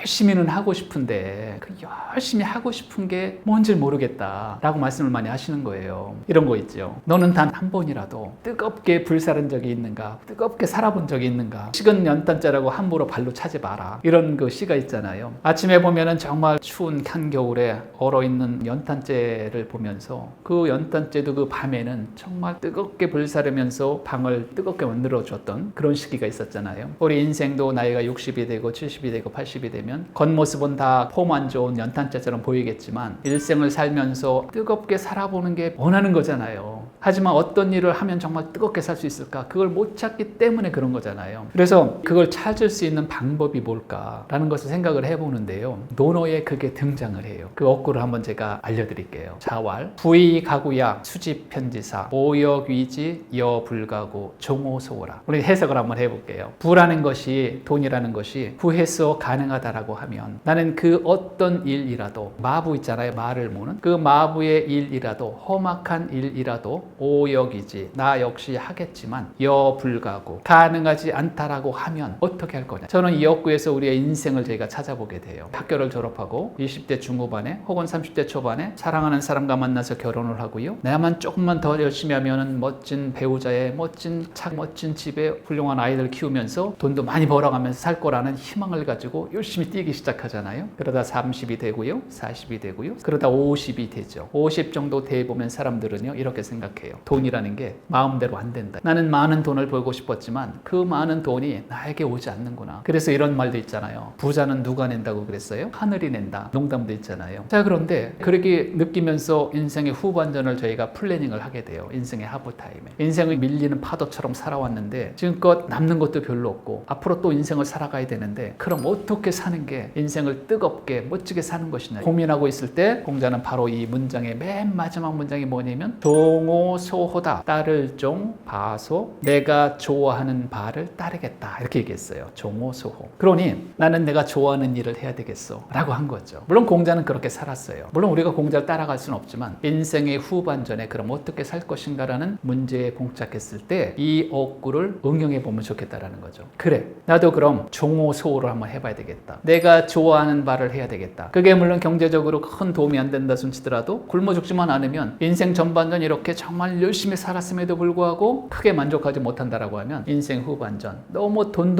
Speaker 1: 열심히는 하고 싶은데 그 열심히 하고 싶은 게 뭔지 모르겠다 라고 말씀을 많이 하시는 거예요. 이런 거 있죠. 너는 단 한 번이라도 뜨겁게 불사른 적이 있는가? 뜨겁게 살아본 적이 있는가? 식은 연탄자라고 함부로 발로 차지 마라, 이런 그 시가 있잖아요. 아침에 보면은 정말 추운 한겨울에 얼어있는 연탄재를 보면서 그 연탄재도 그 밤에는 정말 뜨겁게 불사르면서 방을 뜨겁게 만들어줬던 그런 시기가 있었잖아요. 우리 인생도 나이가 60이 되고 70이 되고 80이 되면 겉모습은 다 폼 안 좋은 연탄재처럼 보이겠지만 일생을 살면서 뜨겁게 살아보는 게 원하는 거잖아요. 하지만 어떤 일을 하면 정말 뜨겁게 살 수 있을까? 그걸 못 찾기 때문에 그런 거잖아요. 그래서 그걸 찾을 수 있는 방법이 뭘까라는 것을 생각을 해보는데요, 논어에 그게 등장을 해요. 그 어구를 한번 제가 알려드릴게요. 자왈, 부의가구야, 수지편지사, 오역위지, 여불가구, 종호소라. 우리 해석을 한번 해볼게요. 부라는 것이, 돈이라는 것이 구해서 가능하다라고 하면 나는 그 어떤 일이라도, 마부 있잖아요, 말을 모는 그 마부의 일이라도, 험악한 일이라도 오역이지, 나 역시 하겠지만 여불가구, 가능하지 않다라고 하면 어떻게 할 거냐. 저는 이 어구에서 우리의 인생을 저희가 찾아보게 돼요. 학교를 졸업하고 20대 중후반에 혹은 30대 초반에 사랑하는 사람과 만나서 결혼을 하고요, 내가만 조금만 더 열심히 하면은 멋진 배우자의 멋진 차, 멋진 집에 훌륭한 아이들 키우면서 돈도 많이 벌어가면서 살 거라는 희망을 가지고 열심히 뛰기 시작하잖아요. 그러다 30이 되고요, 40이 되고요, 그러다 50이 되죠. 50 정도 돼 보면 사람들은요 이렇게 생각해요. 돈이라는 게 마음대로 안 된다. 나는 많은 돈을 벌고 싶었지만 그 많은 돈이 나에게 오지 않는구나. 그래서 이런 말도 있잖아요. 부자는 누가 낸다고 그랬어요? 하늘이 낸다. 농담도 있잖아요. 자, 그런데 그렇게 느끼면서 인생의 후반전을 저희가 플래닝을 하게 돼요. 인생의 하부타임에. 인생을 밀리는 파도처럼 살아왔는데 지금껏 남는 것도 별로 없고 앞으로 또 인생을 살아가야 되는데, 그럼 어떻게 사는 게 인생을 뜨겁게 멋지게 사는 것이냐 고민하고 있을 때 공자는 바로 이 문장의 맨 마지막 문장이 뭐냐면 종호 종호소호다. 따를 종, 바소, 내가 좋아하는 바를 따르겠다. 이렇게 얘기했어요. 종호소호. 그러니 나는 내가 좋아하는 일을 해야 되겠어 라고 한 거죠. 물론 공자는 그렇게 살았어요. 물론 우리가 공자를 따라갈 수는 없지만 인생의 후반전에 그럼 어떻게 살 것인가 라는 문제에 봉착했을 때 이 어구를 응용해 보면 좋겠다라는 거죠. 그래, 나도 그럼 종호소호를 한번 해봐야 되겠다. 내가 좋아하는 바를 해야 되겠다. 그게 물론 경제적으로 큰 도움이 안 된다 손치더라도 굶어 죽지만 않으면 인생 전반전 이렇게 정말 열심히 살았음에도 불구하고 크게 만족하지 못한다라고 하면 인생 후반전 너무 돈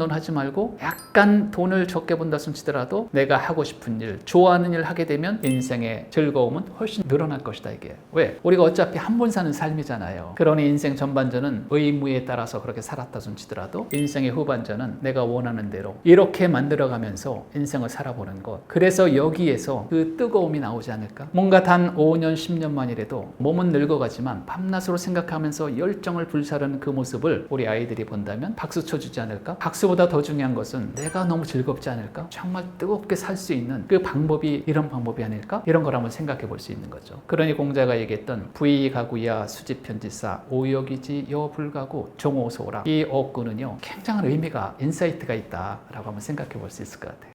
Speaker 1: 하지 말고 약간 돈을 적게 번다 손치더라도 내가 하고 싶은 일, 좋아하는 일을 하게 되면 인생의 즐거움은 훨씬 늘어날 것이다. 이게 왜? 우리가 어차피 한 번 사는 삶이잖아요. 그러니 인생 전반전은 의무에 따라서 그렇게 살았다 손치더라도 인생의 후반전은 내가 원하는 대로 이렇게 만들어가면서 인생을 살아보는 것. 그래서 여기에서 그 뜨거움이 나오지 않을까? 뭔가 단 5년, 10년만이라도 몸은 늙어가지만 밤낮으로 생각하면서 열정을 불사르는 그 모습을 우리 아이들이 본다면 박수 쳐주지 않을까? 박수보다 더 중요한 것은 내가 너무 즐겁지 않을까? 정말 뜨겁게 살 수 있는 그 방법이 이런 방법이 아닐까? 이런 걸 한번 생각해 볼 수 있는 거죠. 그러니 공자가 얘기했던 부의가구야 수지편지사 오역이지 여불가구 종호소라, 이 어구는요 굉장한 의미가 인사이트가 있다라고 한번 생각해 볼 수 있을 것 같아요.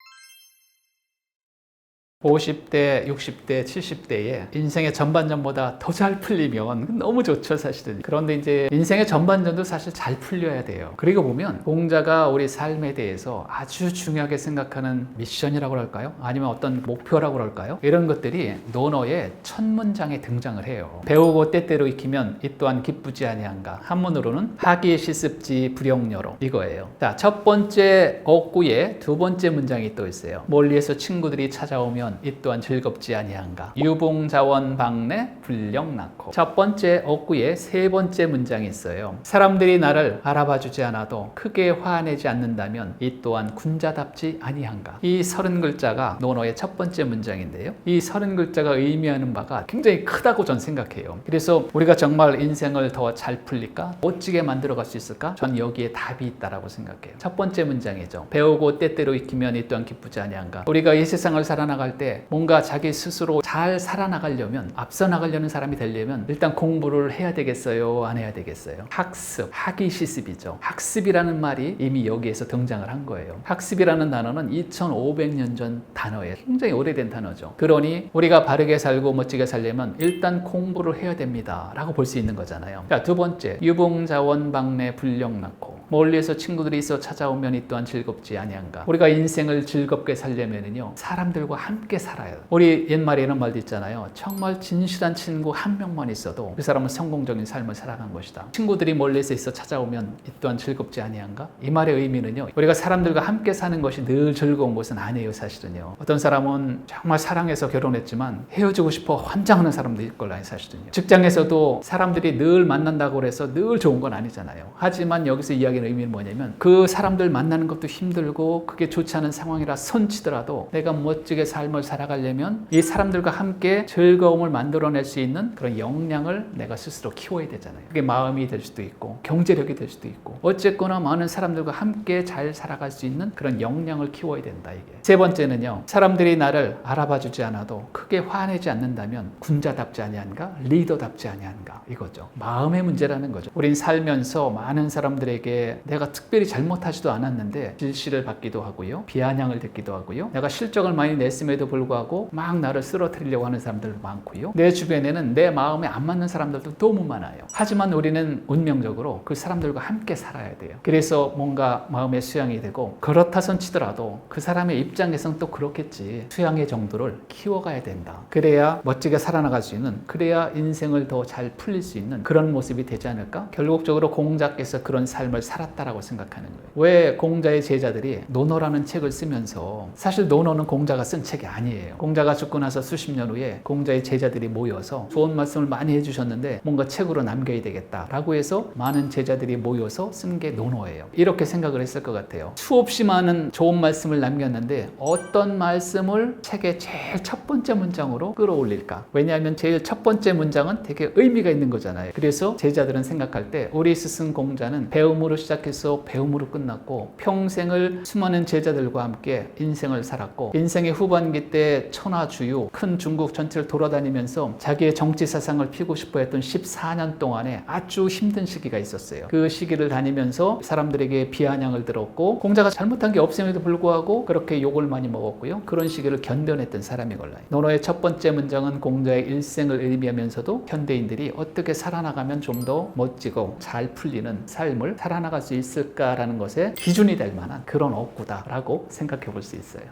Speaker 1: 50대, 60대, 70대에 인생의 전반전보다 더 잘 풀리면 너무 좋죠, 사실은. 그런데 이제 인생의 전반전도 사실 잘 풀려야 돼요. 그리고 보면 공자가 우리 삶에 대해서 아주 중요하게 생각하는 미션이라고 할까요? 아니면 어떤 목표라고 할까요? 이런 것들이 논어의 첫 문장에 등장을 해요. 배우고 때때로 익히면 이 또한 기쁘지 아니한가. 한문으로는 하기 시습지 불영여로, 이거예요. 자, 첫 번째 어구에 두 번째 문장이 또 있어요. 멀리에서 친구들이 찾아오면 이 또한 즐겁지 아니한가. 유봉자원 방내 불령 낳고. 첫 번째 어구에 세 번째 문장이 있어요. 사람들이 나를 알아봐주지 않아도 크게 화내지 않는다면 이 또한 군자답지 아니한가. 이 30글자가 논어의 첫 번째 문장인데요. 이 30글자가 의미하는 바가 굉장히 크다고 전 생각해요. 그래서 우리가 정말 인생을 더 잘 풀릴까? 멋지게 만들어갈 수 있을까? 전 여기에 답이 있다라고 생각해요. 첫 번째 문장이죠. 배우고 때때로 익히면 이 또한 기쁘지 아니한가. 우리가 이 세상을 살아나갈 때 뭔가 자기 스스로 잘 살아나가려면, 앞서 나가려는 사람이 되려면 일단 공부를 해야 되겠어요? 안 해야 되겠어요? 학습, 학위 시습이죠. 학습이라는 말이 이미 여기에서 등장을 한 거예요. 학습이라는 단어는 2500년 전 단어예요. 굉장히 오래된 단어죠. 그러니 우리가 바르게 살고 멋지게 살려면 일단 공부를 해야 됩니다 라고 볼 수 있는 거잖아요. 자, 두 번째, 유봉자원 방내 불령 낳고. 멀리에서 친구들이 있어 찾아오면 이 또한 즐겁지 아니한가. 우리가 인생을 즐겁게 살려면은요 사람들과 함께 살아요. 우리 옛말에 이런 말도 있잖아요. 정말 진실한 친구 한 명만 있어도 그 사람은 성공적인 삶을 살아간 것이다. 친구들이 멀리에서 있어 찾아오면 이 또한 즐겁지 아니한가. 이 말의 의미는요, 우리가 사람들과 함께 사는 것이 늘 즐거운 것은 아니에요. 사실은요, 어떤 사람은 정말 사랑해서 결혼했지만 헤어지고 싶어 환장하는 사람도 있을 거라요. 사실은요, 직장에서도 사람들이 늘 만난다고 해서 늘 좋은 건 아니잖아요. 하지만 여기서 이야기하는 의미는 뭐냐면 그 사람들 만나는 것도 힘들고 그게 좋지 않은 상황이라 손치더라도 내가 멋지게 삶을 살아가려면 이 사람들과 함께 즐거움을 만들어낼 수 있는 그런 역량을 내가 스스로 키워야 되잖아요. 그게 마음이 될 수도 있고 경제력이 될 수도 있고 어쨌거나 많은 사람들과 함께 잘 살아갈 수 있는 그런 역량을 키워야 된다. 이게 세 번째는요, 사람들이 나를 알아봐주지 않아도 크게 화내지 않는다면 군자답지 아니한가, 리더답지 아니한가, 이거죠. 마음의 문제라는 거죠. 우린 살면서 많은 사람들에게 내가 특별히 잘못하지도 않았는데 질시를 받기도 하고요, 비아냥을 듣기도 하고요, 내가 실적을 많이 냈음에도 불구하고 막 나를 쓰러뜨리려고 하는 사람들도 많고요, 내 주변에는 내 마음에 안 맞는 사람들도 너무 많아요. 하지만 우리는 운명적으로 그 사람들과 함께 살아야 돼요. 그래서 뭔가 마음의 수양이 되고, 그렇다 손치더라도 그 사람의 입장에서는 또 그렇겠지, 수양의 정도를 키워가야 된다. 그래야 멋지게 살아나갈 수 있는, 그래야 인생을 더 잘 풀릴 수 있는 그런 모습이 되지 않을까? 결국적으로 공자께서 그런 삶을 살았다라고 생각하는 거예요. 왜 공자의 제자들이 논어라는 책을 쓰면서, 사실 논어는 공자가 쓴 책이 아니에요. 공자가 죽고 나서 수십 년 후에 공자의 제자들이 모여서 좋은 말씀을 많이 해주셨는데 뭔가 책으로 남겨야 되겠다라고 해서 많은 제자들이 모여서 쓴 게 논어예요. 이렇게 생각을 했을 것 같아요. 수없이 많은 좋은 말씀을 남겼는데 어떤 말씀을 책의 제일 첫 번째 문장으로 끌어올릴까? 왜냐하면 제일 첫 번째 문장은 되게 의미가 있는 거잖아요. 그래서 제자들은 생각할 때 우리 스승 공자는 배움으로 시작해서 배움으로 끝났고 평생을 수많은 제자들과 함께 인생을 살았고 인생의 후반기 때 천하주요 큰 중국 전체를 돌아다니면서 자기의 정치 사상을 피우고 싶어 했던 14년 동안에 아주 힘든 시기가 있었어요. 그 시기를 다니면서 사람들에게 비아냥을 들었고 공자가 잘못한 게 없음에도 불구하고 그렇게 욕을 많이 먹었고요. 그런 시기를 견뎌냈던 사람이걸라요. 논어의 첫 번째 문장은 공자의 일생을 의미하면서도 현대인들이 어떻게 살아나가면 좀 더 멋지고 잘 풀리는 삶을 살아나갈 수 있을까라는 것에 기준이 될 만한 그런 어구다라고 생각해 볼 수 있어요.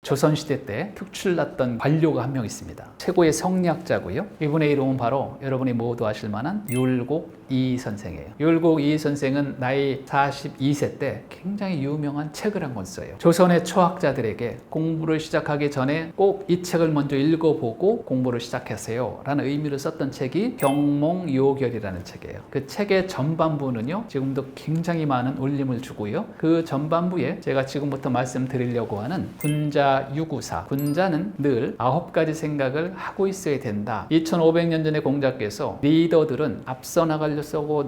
Speaker 1: 조선시대 때 특출났던 관료가 한 명 있습니다. 최고의 성리학자고요. 이분의 이름은 바로 여러분이 모두 아실 만한 율곡 이 선생이에요. 율곡 이 선생은 나이 42세 때 굉장히 유명한 책을 한 권 써요. 조선의 초학자들에게 공부를 시작하기 전에 꼭 이 책을 먼저 읽어보고 공부를 시작하세요 라는 의미로 썼던 책이 경몽요결이라는 책이에요. 그 책의 전반부는요 지금도 굉장히 많은 울림을 주고요. 그 전반부에 제가 지금부터 말씀드리려고 하는 군자 유구사, 군자는 늘 9가지 생각을 하고 있어야 된다. 2500년 전에 공자께서 리더들은 앞서 나가려고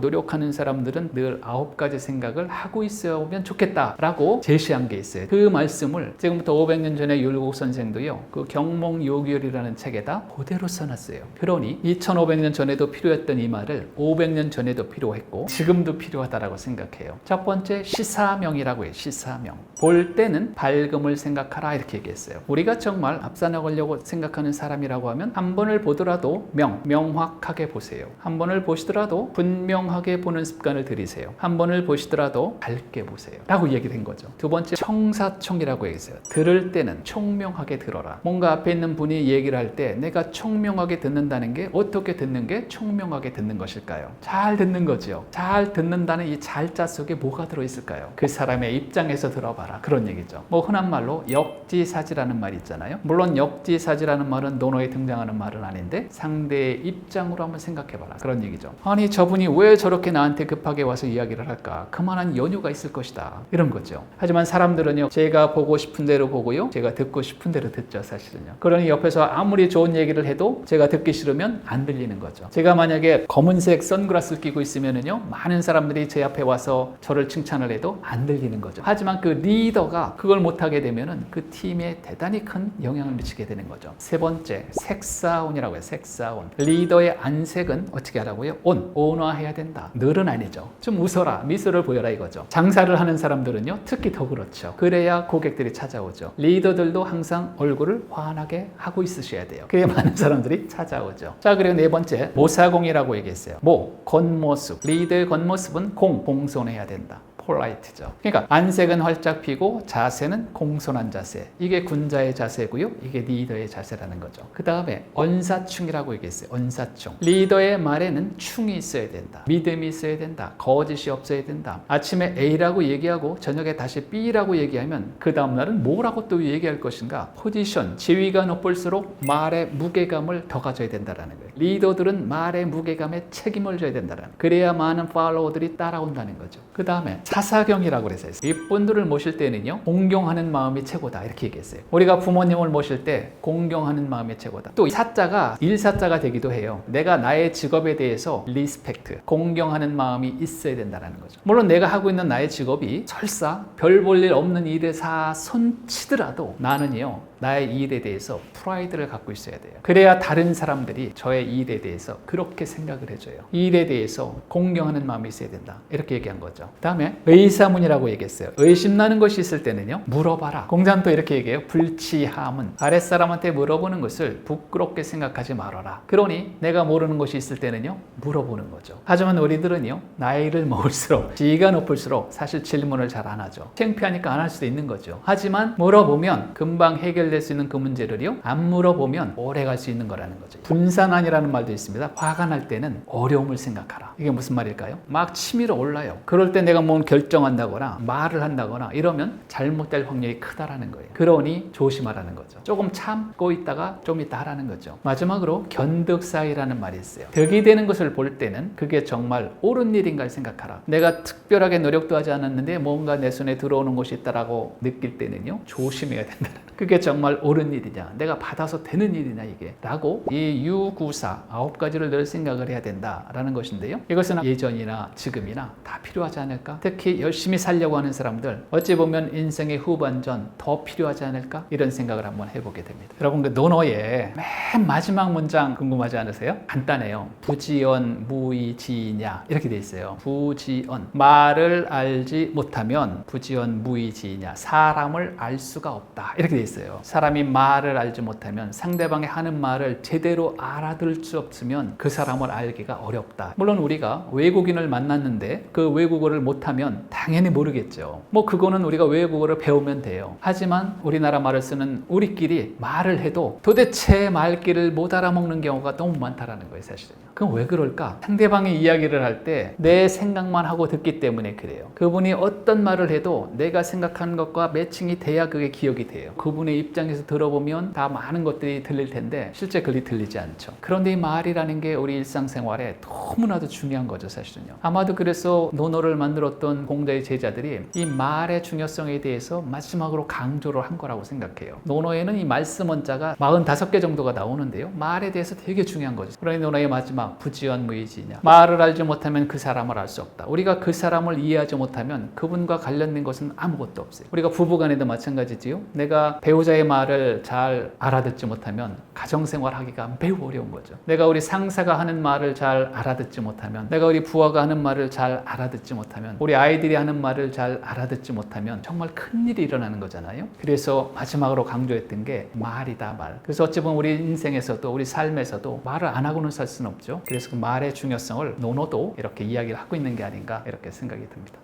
Speaker 1: 노력하는 사람들은 늘 9가지 생각을 하고 있으면 좋겠다라고 제시한 게 있어요. 그 말씀을 지금부터 500년 전에 율곡 선생도요 그 경몽요결이라는 책에다 그대로 써놨어요. 그러니 2500년 전에도 필요했던 이 말을 500년 전에도 필요했고 지금도 필요하다라고 생각해요. 첫 번째 시사명이라고 해요. 시사명. 볼 때는 밝음을 생각하라 이렇게 얘기했어요. 우리가 정말 앞서 나가려고 생각하는 사람이라고 하면 한 번을 보더라도 명확하게 보세요. 한 번을 보시더라도 분명하게 보는 습관을 들이세요. 한 번을 보시더라도 밝게 보세요 라고 얘기를 한 거죠. 두 번째 청사총이라고 얘기했어요. 들을 때는 총명하게 들어라. 뭔가 앞에 있는 분이 얘기를 할 때 내가 총명하게 듣는다는 게 어떻게 듣는 게 총명하게 듣는 것일까요? 잘 듣는 거죠. 잘 듣는다는 이 잘자 속에 뭐가 들어있을까요? 그 사람의 입장에서 들어봐라 그런 얘기죠. 뭐 흔한 말로 역지사지라는 말이 있잖아요. 물론 역지사지라는 말은 논어에 등장하는 말은 아닌데 상대의 입장으로 한번 생각해봐라 그런 얘기죠. 아니 저분이 왜 저렇게 나한테 급하게 와서 이야기를 할까? 그만한 연유가 있을 것이다 이런 거죠. 하지만 사람들은요 제가 보고 싶은 대로 보고요 제가 듣고 싶은 대로 듣죠 사실은요. 그러니 옆에서 아무리 좋은 얘기를 해도 제가 듣기 싫으면 안 들리는 거죠. 제가 만약에 검은색 선글라스를 끼고 있으면은요 많은 사람들이 제 앞에 와서 저를 칭찬을 해도 안 들리는 거죠. 하지만 그 리더가 그걸 못하게 되면은 그 팀에 대단히 큰 영향을 미치게 되는 거죠. 세 번째 색사온이라고 해요. 색사온. 리더의 안색은 어떻게 하라고요? 온화해야 된다. 늘은 아니죠. 좀 웃어라. 미소를 보여라 이거죠. 장사를 하는 사람들은요 특히 더 그렇죠. 그래야 고객들이 찾아오죠. 리더들도 항상 얼굴을 환하게 하고 있으셔야 돼요. 그래야 많은 사람들이 찾아오죠. 자 그리고 네 번째 모사공이라고 얘기했어요. 겉모습. 리더의 겉모습은 공손해야 된다. 폴라이트죠. 그러니까 안색은 활짝 피고 자세는 공손한 자세. 이게 군자의 자세고요. 이게 리더의 자세라는 거죠. 그 다음에 언사충이라고 얘기했어요. 언사충. 리더의 말에는 충이 있어야 된다. 믿음이 있어야 된다. 거짓이 없어야 된다. 아침에 A라고 얘기하고 저녁에 다시 B라고 얘기하면 그 다음날은 뭐라고 또 얘기할 것인가. 포지션, 지위가 높을수록 말의 무게감을 더 가져야 된다는 거예요. 리더들은 말의 무게감에 책임을 져야 된다는 거예요. 그래야 많은 팔로워들이 따라온다는 거죠. 그 다음에 사사경이라고 그래서 이분들을 모실 때는요 공경하는 마음이 최고다 이렇게 얘기했어요. 우리가 부모님을 모실 때 공경하는 마음이 최고다. 또 사자가 일사자가 되기도 해요. 내가 나의 직업에 대해서 리스펙트, 공경하는 마음이 있어야 된다는 거죠. 물론 내가 하고 있는 나의 직업이 설사 별 볼 일 없는 일에 손치더라도 나는요 나의 일에 대해서 프라이드를 갖고 있어야 돼요. 그래야 다른 사람들이 저의 일에 대해서 그렇게 생각을 해줘요. 일에 대해서 공경하는 마음이 있어야 된다 이렇게 얘기한 거죠. 그 다음에 의사문이라고 얘기했어요. 의심나는 것이 있을 때는요 물어봐라. 공자는 또 이렇게 얘기해요. 불치함은 아랫사람한테 물어보는 것을 부끄럽게 생각하지 말아라. 그러니 내가 모르는 것이 있을 때는요 물어보는 거죠. 하지만 우리들은요 나이를 먹을수록 지위가 높을수록 사실 질문을 잘 안 하죠. 창피하니까 안 할 수도 있는 거죠. 하지만 물어보면 금방 해결될 수 있는 그 문제를요 안 물어보면 오래 갈 수 있는 거라는 거죠. 분산안이라는 말도 있습니다. 화가 날 때는 어려움을 생각하라. 이게 무슨 말일까요? 막 치밀어 올라요. 그럴 때 내가 뭘 결정한다거나 말을 한다거나 이러면 잘못될 확률이 크다라는 거예요. 그러니 조심하라는 거죠. 조금 참고 있다가 좀 이따 하라는 거죠. 마지막으로 견득사이라는 말이 있어요. 득이 되는 것을 볼 때는 그게 정말 옳은 일인가를 생각하라. 내가 특별하게 노력도 하지 않았는데 뭔가 내 손에 들어오는 것이 있다라고 느낄 때는요 조심해야 된다는 거예요. 그게 정말 옳은 일이냐, 내가 받아서 되는 일이냐 이게 라고 이 유구사 9가지를 늘 생각을 해야 된다라는 것인데요. 이것은 예전이나 지금이나 다 필요하지 않을까? 특히 열심히 살려고 하는 사람들 어찌 보면 인생의 후반전 더 필요하지 않을까? 이런 생각을 한번 해보게 됩니다. 여러분 그 논어의 맨 마지막 문장 궁금하지 않으세요? 간단해요. 부지언 무의지이냐 이렇게 돼 있어요. 부지언, 말을 알지 못하면 부지언 무의지이냐, 사람을 알 수가 없다 이렇게 돼 있어요. 사람이 말을 알지 못하면, 상대방이 하는 말을 제대로 알아들을 수 없으면 그 사람을 알기가 어렵다. 물론 우리가 외국인을 만났는데 그 외국어를 못하면 당연히 모르겠죠. 뭐 그거는 우리가 외국어를 배우면 돼요. 하지만 우리나라 말을 쓰는 우리끼리 말을 해도 도대체 말귀를 못 알아먹는 경우가 너무 많다라는 거예요, 사실은요. 그럼 왜 그럴까? 상대방이 이야기를 할 때 내 생각만 하고 듣기 때문에 그래요. 그분이 어떤 말을 해도 내가 생각하는 것과 매칭이 돼야 그게 기억이 돼요. 그분의 입장에서 들어보면 다 많은 것들이 들릴 텐데 실제 그리 들리지 않죠. 그런데 이 말이라는 게 우리 일상생활에 너무나도 중요한 거죠, 사실은요. 아마도 그래서 논어를 만들었던 공자의 제자들이 이 말의 중요성에 대해서 마지막으로 강조를 한 거라고 생각해요. 논어에는 이 말씀 원자가 45개 정도가 나오는데요. 말에 대해서 되게 중요한 거죠. 그러니 논어의 마지막 부지언 무의지냐, 말을 알지 못하면 그 사람을 알 수 없다. 우리가 그 사람을 이해하지 못하면 그분과 관련된 것은 아무것도 없어요. 우리가 부부간에도 마찬가지지요. 내가 배우자의 말을 잘 알아듣지 못하면 가정생활 하기가 매우 어려운 거죠. 내가 우리 상사가 하는 말을 잘 알아듣지 못하면, 내가 우리 부하가 하는 말을 잘 알아듣지 못하면, 우리 아이들이 하는 말을 잘 알아듣지 못하면 정말 큰일이 일어나는 거잖아요. 그래서 마지막으로 강조했던 게 말이다, 말. 그래서 어찌 보면 우리 인생에서도 우리 삶에서도 말을 안 하고는 살 수는 없죠. 그래서 그 말의 중요성을 논어도 이렇게 이야기를 하고 있는 게 아닌가 이렇게 생각이 듭니다.